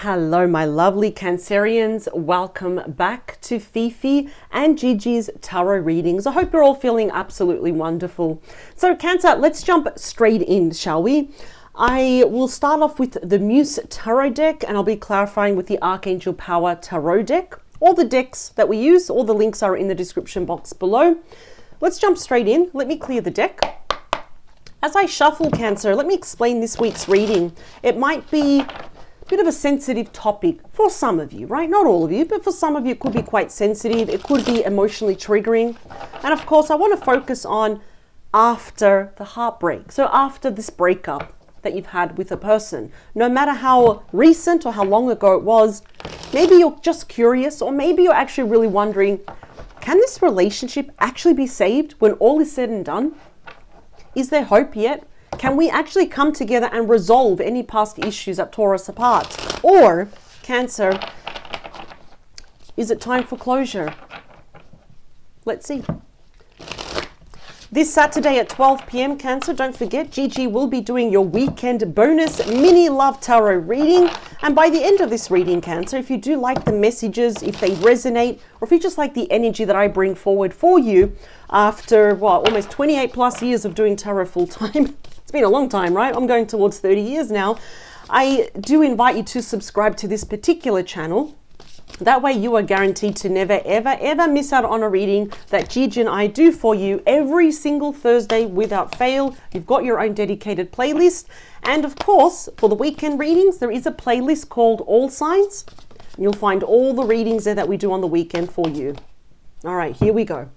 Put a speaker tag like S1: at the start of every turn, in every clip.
S1: Hello, my lovely Cancerians. Welcome back to Fifi and Gigi's tarot readings. I hope you're all feeling absolutely wonderful. So Cancer, let's jump straight in, shall we? I will start off with the Muse Tarot deck, and I'll be clarifying with the Archangel Power Tarot deck. All the decks that we use, all the links are in the description box below. Let's jump straight in. Let me clear the deck. As I shuffle, Cancer, let me explain this week's reading. It might be bit of a sensitive topic for some of you, right? Not all of you, but for some of you it could be quite sensitive. It could be emotionally triggering. And of course, I want to focus on after the heartbreak. So after this breakup that you've had with a person, no matter how recent or how long ago it was, maybe you're just curious, or maybe you're actually really wondering, can this relationship actually be saved when all is said and done? Is there hope yet? Can we actually come together and resolve any past issues that tore us apart? Or, Cancer, is it time for closure? Let's see. This Saturday at 12 p.m, Cancer, don't forget, Gigi will be doing your weekend bonus mini love tarot reading. And by the end of this reading, Cancer, if you do like the messages, if they resonate, or if you just like the energy that I bring forward for you after, well, almost 28 plus years of doing tarot full time, it's been a long time, right? I'm going towards 30 years now. I do invite you to subscribe to this particular channel. That way you are guaranteed to never, ever, ever miss out on a reading that Gigi and I do for you every single Thursday without fail. You've got your own dedicated playlist. And of course, for the weekend readings, there is a playlist called All Signs. You'll find all the readings there that we do on the weekend for you. All right, here we go.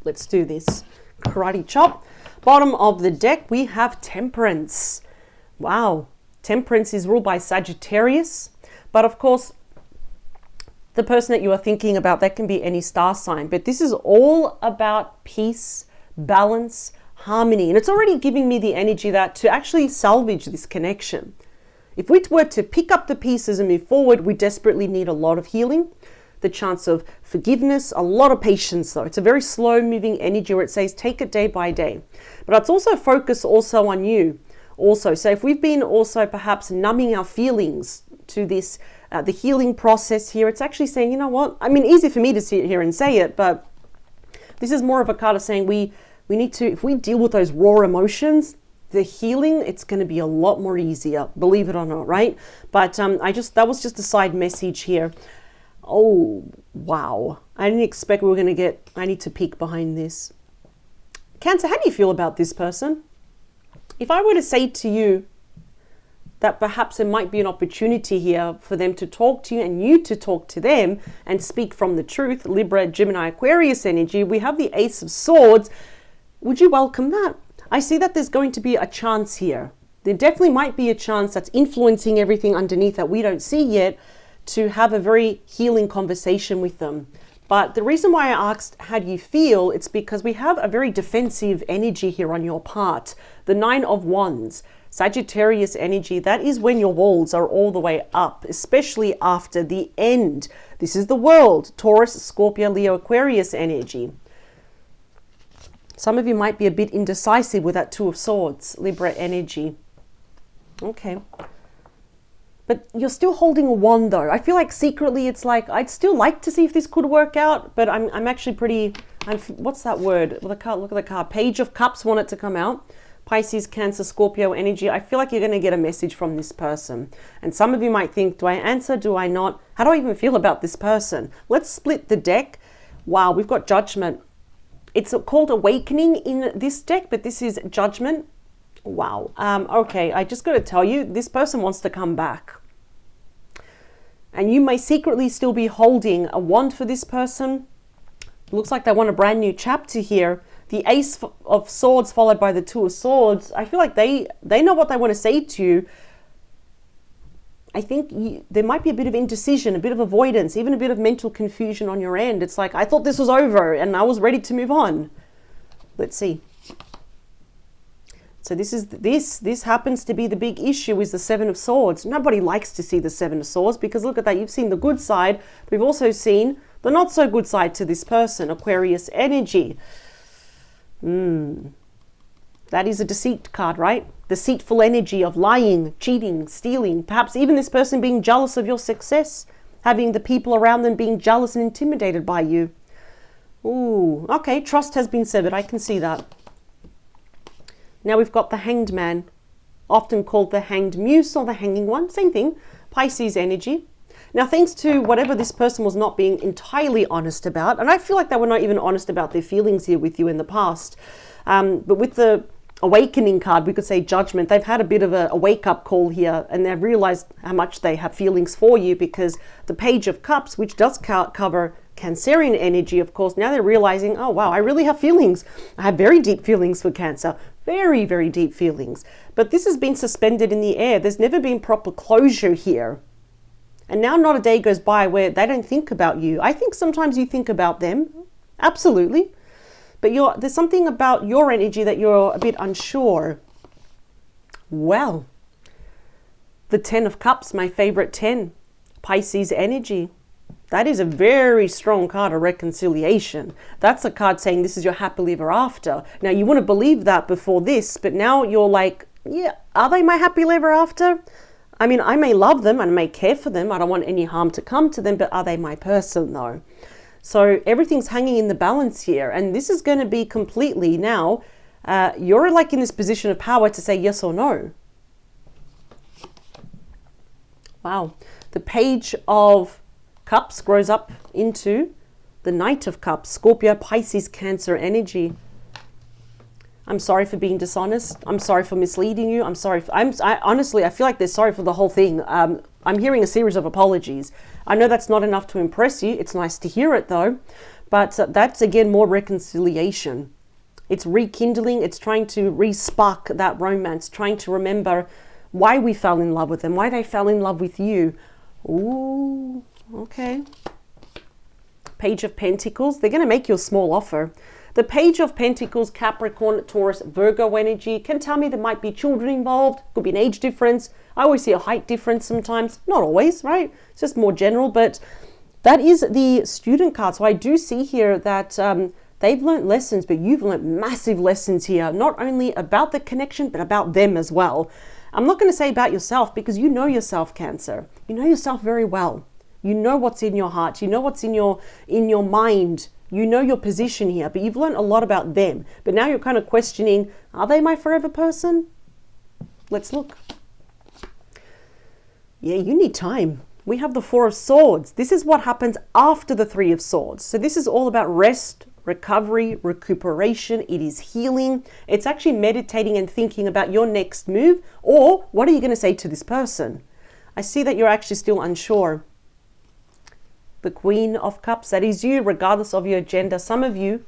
S1: Let's do this. Karate chop. Bottom of the deck, we have Temperance. Wow. Temperance is ruled by Sagittarius. But of course, the person that you are thinking about, that can be any star sign. But this is all about peace, balance, harmony. And it's already giving me the energy that to actually salvage this connection. If we were to pick up the pieces and move forward, we desperately need a lot of healing, the chance of forgiveness, a lot of patience though. It's a very slow moving energy where it says take it day by day. But it's also focus also on you also. So if we've been also perhaps numbing our feelings to this, the healing process here, it's actually saying, you know what? I mean, easy for me to sit here and say it, but this is more of a card of saying we need to, if we deal with those raw emotions, the healing, it's going to be a lot more easier, believe it or not, right? But that was just a side message here. Oh, wow. I didn't expect we were going to get, I need to peek behind this. Cancer, how do you feel about this person? If I were to say to you that perhaps there might be an opportunity here for them to talk to you and you to talk to them and speak from the truth, Libra, Gemini, Aquarius energy, we have the Ace of Swords. Would you welcome that? I see that there's going to be a chance here. There definitely might be a chance that's influencing everything underneath that we don't see yet, to have a very healing conversation with them. But the reason why I asked how do you feel, it's because we have a very defensive energy here on your part. The Nine of Wands, Sagittarius energy, that is when your walls are all the way up, especially after the end. This is the World, Taurus, Scorpio, Leo, Aquarius energy. Some of you might be a bit indecisive with that Two of Swords, Libra energy. Okay. But you're still holding a wand though. I feel like secretly it's like, I'd still like to see if this could work out, but I'm actually pretty, what's that word? Well, the card, look at the card. Page of Cups, want it to come out. Pisces, Cancer, Scorpio energy. I feel like you're going to get a message from this person. And some of you might think, do I answer? Do I not? How do I even feel about this person? Let's split the deck. Wow, we've got Judgment. It's called Awakening in this deck, but this is Judgment. Wow. Okay, I just got to tell you, this person wants to come back. And you may secretly still be holding a wand for this person. Looks like they want a brand new chapter here. The Ace of Swords followed by the Two of Swords. I feel like they know what they want to say to you. I think there might be a bit of indecision, a bit of avoidance, even a bit of mental confusion on your end. It's like, I thought this was over and I was ready to move on. Let's see. So this happens to be the big issue, is the Seven of Swords. Nobody likes to see the Seven of Swords because look at that. You've seen the good side. We've also seen the not so good side to this person, Aquarius energy. That is a deceit card, right? deceitful energy of lying, cheating, stealing, perhaps even this person being jealous of your success, having the people around them being jealous and intimidated by you. Ooh, okay, trust has been severed. I can see that. Now we've got the Hanged Man, often called the Hanged Muse or the Hanging One. Same thing, Pisces energy. Now, thanks to whatever this person was not being entirely honest about, and I feel like they were not even honest about their feelings here with you in the past, but with the Awakening card, we could say Judgment, they've had a bit of a wake-up call here, and they've realized how much they have feelings for you, because the Page of Cups, which does cover Cancerian energy, of course, now they're realizing, oh wow, I really have feelings. I have very deep feelings for Cancer. Very, very deep feelings. But this has been suspended in the air. There's never been proper closure here. And now not a day goes by where they don't think about you. I think sometimes you think about them. Absolutely. But there's something about your energy that you're a bit unsure. Well, the 10 of Cups, my favorite 10, Pisces energy. That is a very strong card of reconciliation. That's a card saying this is your happily ever after. Now, you wouldn't believe that before this, but now you're like, yeah, are they my happily ever after? I mean, I may love them and I may care for them. I don't want any harm to come to them, but are they my person though? So everything's hanging in the balance here. And this is going to be completely now, you're like in this position of power to say yes or no. Wow. The Page of Cups grows up into the Knight of Cups, Scorpio, Pisces, Cancer energy. I'm sorry for being dishonest. I'm sorry for misleading you. I'm sorry. Honestly, I feel like they're sorry for the whole thing. I'm hearing a series of apologies. I know that's not enough to impress you. It's nice to hear it though. But that's again more reconciliation. It's rekindling. It's trying to re-spark that romance, trying to remember why we fell in love with them, why they fell in love with you. Ooh. Okay. Page of Pentacles. They're going to make you a small offer. The Page of Pentacles, Capricorn, Taurus, Virgo energy can tell me there might be children involved. Could be an age difference. I always see a height difference sometimes. Not always, right? It's just more general. But that is the Student card. So I do see here that they've learned lessons, but you've learned massive lessons here. Not only about the connection, but about them as well. I'm not going to say about yourself, because you know yourself, Cancer. You know yourself very well. You know what's in your heart. You know what's in your mind. You know your position here, but you've learned a lot about them. But now you're kind of questioning, are they my forever person? Let's look. Yeah, you need time. We have the Four of Swords. This is what happens after the Three of Swords. So this is all about rest, recovery, recuperation. It is healing. It's actually meditating and thinking about your next move, or what are you going to say to this person? I see that you're actually still unsure. The Queen of Cups, that is you, regardless of your gender. Some of you,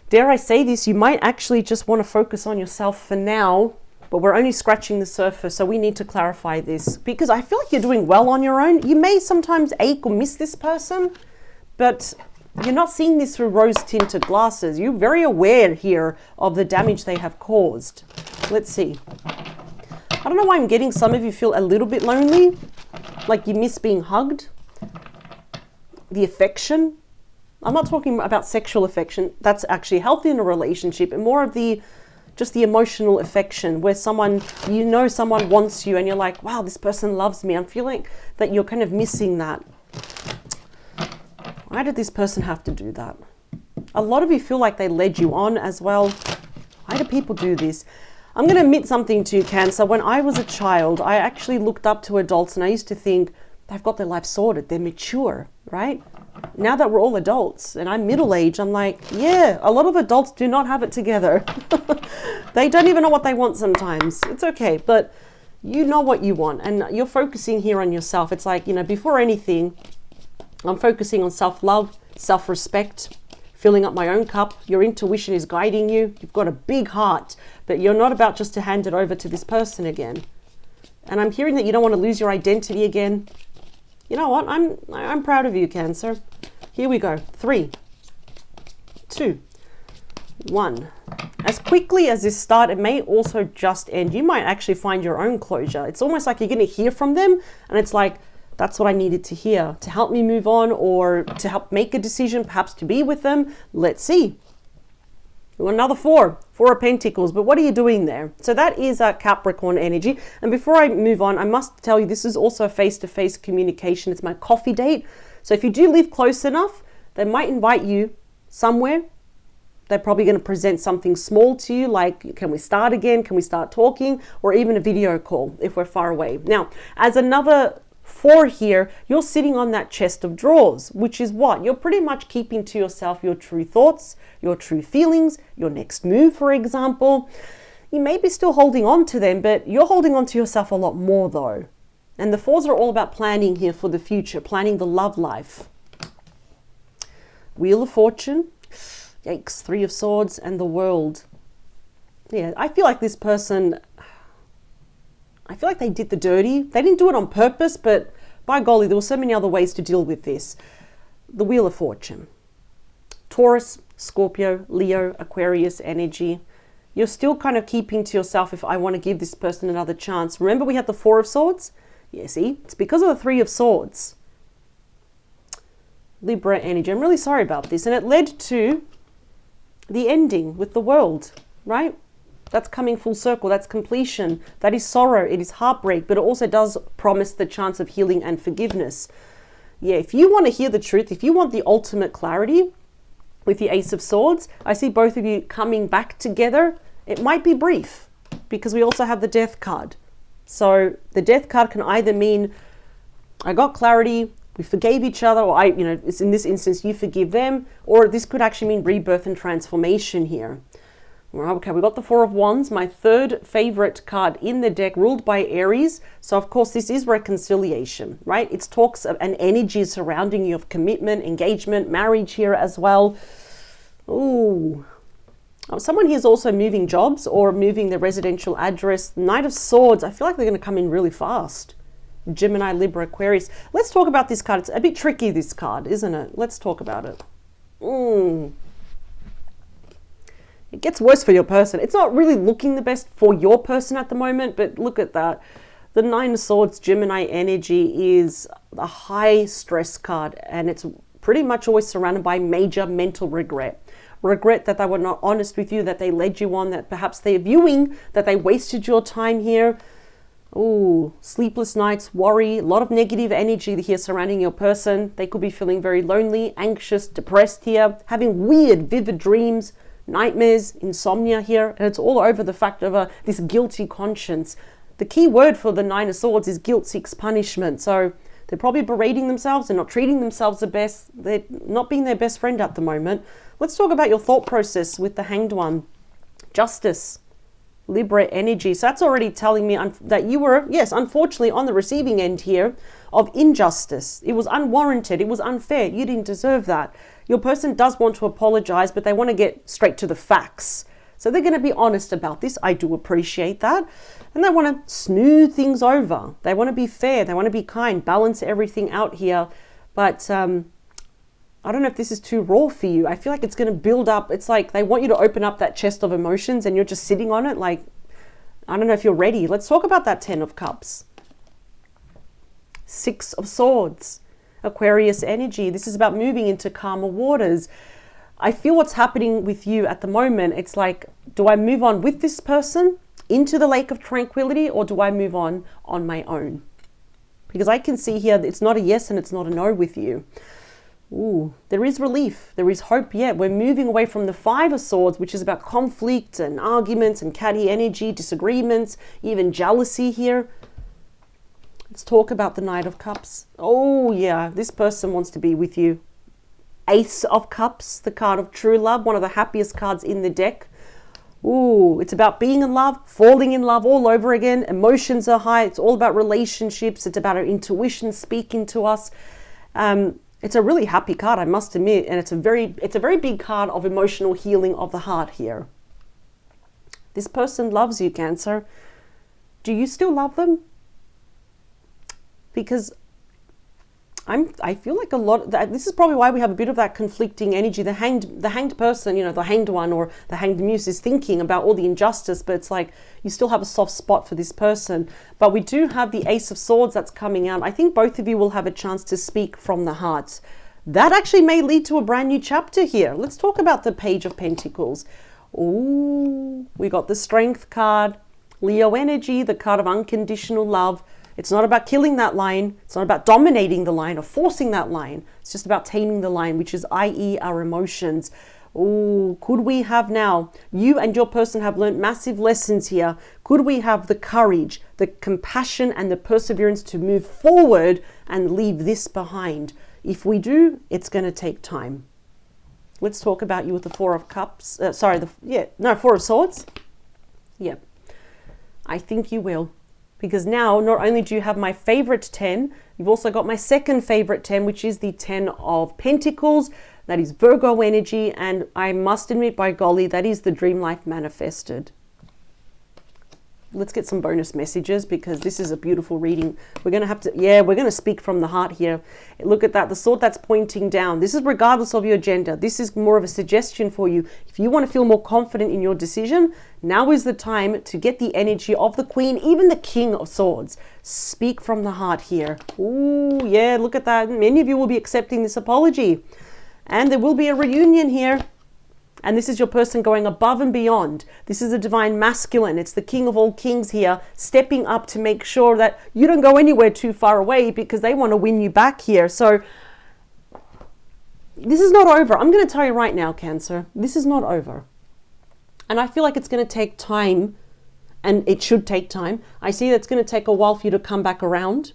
S1: dare I say this, you might actually just want to focus on yourself for now, but we're only scratching the surface, so we need to clarify this, because I feel like you're doing well on your own. You may sometimes ache or miss this person, but you're not seeing this through rose-tinted glasses. You're very aware here of the damage they have caused. Let's see. I don't know why I'm getting some of you feel a little bit lonely, like you miss being hugged. The affection. I'm not talking about sexual affection. That's actually healthy in a relationship, and more of just the emotional affection where someone wants you and you're like, wow, this person loves me. I'm feeling that you're kind of missing that. Why did this person have to do that? A lot of you feel like they led you on as well. Why do people do this? I'm going to admit something to you, Cancer. When I was a child, I actually looked up to adults and I used to think, they've got their life sorted, they're mature, right? Now that we're all adults and I'm middle-aged, I'm like, yeah, a lot of adults do not have it together. They don't even know what they want sometimes. It's okay, but you know what you want and you're focusing here on yourself. It's like, before anything, I'm focusing on self-love, self-respect, filling up my own cup. Your intuition is guiding you. You've got a big heart, but you're not about just to hand it over to this person again. And I'm hearing that you don't want to lose your identity again. You know what? I'm proud of you, Cancer. Here we go. 3, 2, 1. As quickly as this start, it may also just end. You might actually find your own closure. It's almost like you're going to hear from them, and it's like, that's what I needed to hear to help me move on, or to help make a decision, perhaps to be with them. Let's see. Another four of Pentacles, but what are you doing there? So that is Capricorn energy. And before I move on, I must tell you, this is also a face-to-face communication. It's my coffee date. So if you do live close enough, they might invite you somewhere. They're probably going to present something small to you, like, can we start again? Can we start talking? Or even a video call if we're far away. Now, as another four here, you're sitting on that chest of drawers, which is what? You're pretty much keeping to yourself your true thoughts, your true feelings, your next move, for example. You may be still holding on to them, but you're holding on to yourself a lot more though. And the fours are all about planning here for the future, planning the love life. Wheel of Fortune, yikes, Three of Swords, and the World. Yeah, I feel like this person, I feel like they did the dirty. They didn't do it on purpose, but by golly, there were so many other ways to deal with this. The Wheel of Fortune. Taurus, Scorpio, Leo, Aquarius energy. You're still kind of keeping to yourself, if I want to give this person another chance. Remember we had the Four of Swords? Yeah, see? It's because of the Three of Swords. Libra energy. I'm really sorry about this. And it led to the ending with the World, right? That's coming full circle. That's completion. That is sorrow. It is heartbreak, but it also does promise the chance of healing and forgiveness. Yeah, if you want to hear the truth, if you want the ultimate clarity with the Ace of Swords, I see both of you coming back together. It might be brief because we also have the Death card. So the Death card can either mean I got clarity, we forgave each other, or it's in this instance, you forgive them, or this could actually mean rebirth and transformation here. Okay, we got the Four of Wands, my third favorite card in the deck, ruled by Aries. So of course, this is reconciliation, right? It's talks of an energy surrounding you of commitment, engagement, marriage here as well. Ooh. Someone here is also moving jobs or moving their residential address. Knight of Swords, I feel like they're going to come in really fast. Gemini, Libra, Aquarius. Let's talk about this card. It's a bit tricky, this card, isn't it? Let's talk about it. It gets worse for your person. It's not really looking the best for your person at the moment, but look at that. The Nine of Swords, Gemini energy, is a high stress card, and it's pretty much always surrounded by major mental regret. Regret that they were not honest with you, that they led you on, that perhaps they're viewing that they wasted your time here. Ooh, sleepless nights, worry, a lot of negative energy here surrounding your person. They could be feeling very lonely, anxious, depressed here, having weird, vivid dreams, nightmares, insomnia here, and it's all over the fact of this guilty conscience. The key word for the Nine of Swords is guilt seeks punishment. So they're probably berating themselves, they're not treating themselves the best, they're not being their best friend at the moment. Let's talk about your thought process with the Hanged One. Justice, Libra energy. So that's already telling me that you were, yes, unfortunately on the receiving end here of injustice. It was unwarranted, it was unfair, you didn't deserve that. Your person does want to apologize, but they want to get straight to the facts. So they're going to be honest about this. I do appreciate that. And they want to smooth things over. They want to be fair. They want to be kind, balance everything out here. But I don't know if this is too raw for you. I feel like it's going to build up. It's like they want you to open up that chest of emotions and you're just sitting on it. Like, I don't know if you're ready. Let's talk about that Ten of Cups. Six of Swords. Aquarius energy. This is about moving into calmer waters. I feel what's happening with you at the moment. It's like, do I move on with this person into the lake of tranquility, or do I move on my own? Because I can see here that it's not a yes and it's not a no with you. Ooh, there is relief. There is hope yet. We're moving away from the Five of Swords, which is about conflict and arguments and catty energy, disagreements, even jealousy here. Let's talk about the Knight of Cups. Oh yeah, this person wants to be with you. Ace of Cups, the card of true love, one of the happiest cards in the deck. Ooh, it's about being in love, falling in love all over again. Emotions are high. It's all about relationships. It's about our intuition speaking to us. It's a really happy card, I must admit, and it's a very big card of emotional healing of the heart here. This person loves you, Cancer. Do you still love them? Because I feel like a lot, this is probably why we have a bit of that conflicting energy. The hanged person, you know, the hanged one or the hanged muse is thinking about all the injustice, but it's like you still have a soft spot for this person. But we do have the Ace of Swords that's coming out. I think both of you will have a chance to speak from the heart. That actually may lead to a brand new chapter here. Let's talk about the Page of Pentacles. Ooh, we got the Strength card. Leo energy, the card of unconditional love. It's not about killing that lion. It's not about dominating the lion or forcing that lion. It's just about taming the lion, which is i.e. our emotions. Oh, could we have now, you and your person have learned massive lessons here. Could we have the courage, the compassion and the perseverance to move forward and leave this behind? If we do, it's going to take time. Let's talk about you with the Four of Cups. Four of Swords. Yep. I think you will. Because now, not only do you have my favorite 10, you've also got my second favorite 10, which is the 10 of Pentacles. That is Virgo energy, and I must admit, by golly, that is the dream life manifested. Let's get some bonus messages because this is a beautiful reading. We're going to speak from the heart here. Look at that, the sword that's pointing down. This is regardless of your gender. This is more of a suggestion for you. If you want to feel more confident in your decision, now is the time to get the energy of the Queen, even the King of Swords. Speak from the heart here. Ooh, yeah, look at that. Many of you will be accepting this apology. And there will be a reunion here. And this is your person going above and beyond. This is a divine masculine. It's the King of all kings here, stepping up to make sure that you don't go anywhere too far away because they want to win you back here. So this is not over. I'm going to tell you right now, Cancer, this is not over. And I feel like it's going to take time, and it should take time. I see that it's going to take a while for you to come back around.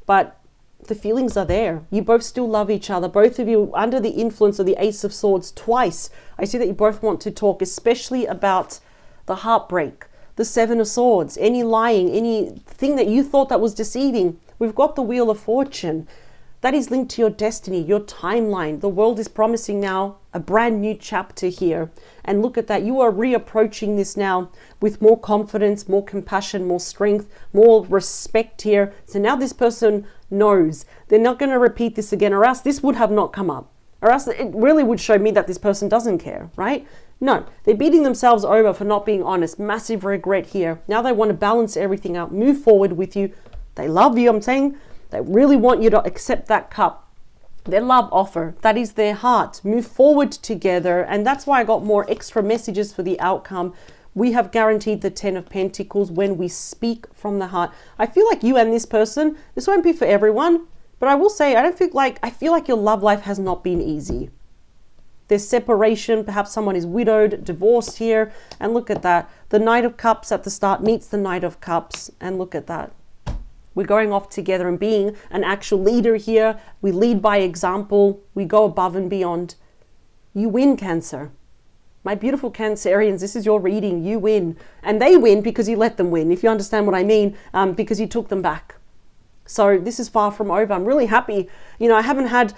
S1: But the feelings are there. You both still love each other. Both of you under the influence of the Ace of Swords twice. I see that you both want to talk, especially about the heartbreak, the Seven of Swords, any lying, anything that you thought that was deceiving. We've got the Wheel of Fortune. That is linked to your destiny, your timeline. The world is promising now a brand new chapter here. And look at that. You are reapproaching this now with more confidence, more compassion, more strength, more respect here. So now this person knows they're not going to repeat this again, or else this would have not come up. Or else it really would show me that this person doesn't care, right? No, they're beating themselves over for not being honest. Massive regret here. Now they want to balance everything out, move forward with you. They love you, I'm saying. They really want you to accept that cup, their love offer. That is their heart. Move forward together. And that's why I got more extra messages for the outcome. We have guaranteed the 10 of Pentacles when we speak from the heart. I feel like you and this person, this won't be for everyone, but I will say, I feel like your love life has not been easy. There's separation. Perhaps someone is widowed, divorced here. And look at that. The Knight of Cups at the start meets the Knight of Cups. And look at that. We're going off together and being an actual leader here. We lead by example. We go above and beyond. You win, Cancer. My beautiful Cancerians, this is your reading. You win. And they win because you let them win, if you understand what I mean, because you took them back. So this is far from over. I'm really happy. You know, I haven't had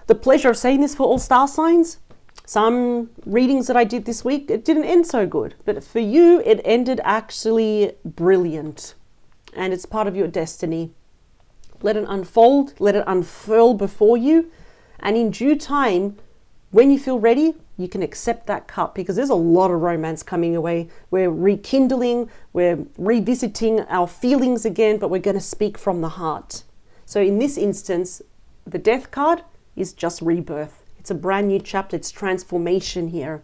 S1: the pleasure of saying this for all star signs. Some readings that I did this week, it didn't end so good. But for you, it ended actually brilliant. And it's part of your destiny. Let it unfold, let it unfurl before you. And in due time, when you feel ready, you can accept that cup, because there's a lot of romance coming away. We're rekindling, we're revisiting our feelings again, but we're going to speak from the heart. So in this instance, the Death card is just rebirth. It's a brand new chapter. It's transformation here.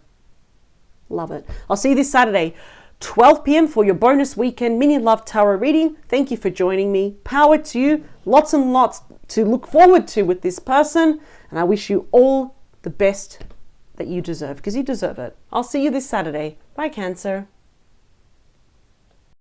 S1: Love it. I'll see you this Saturday, 12 p.m. for your bonus weekend mini love tarot reading. Thank you for joining me. Power to you. Lots and lots to look forward to with this person. And I wish you all the best that you deserve, because you deserve it. I'll see you this Saturday. Bye, Cancer.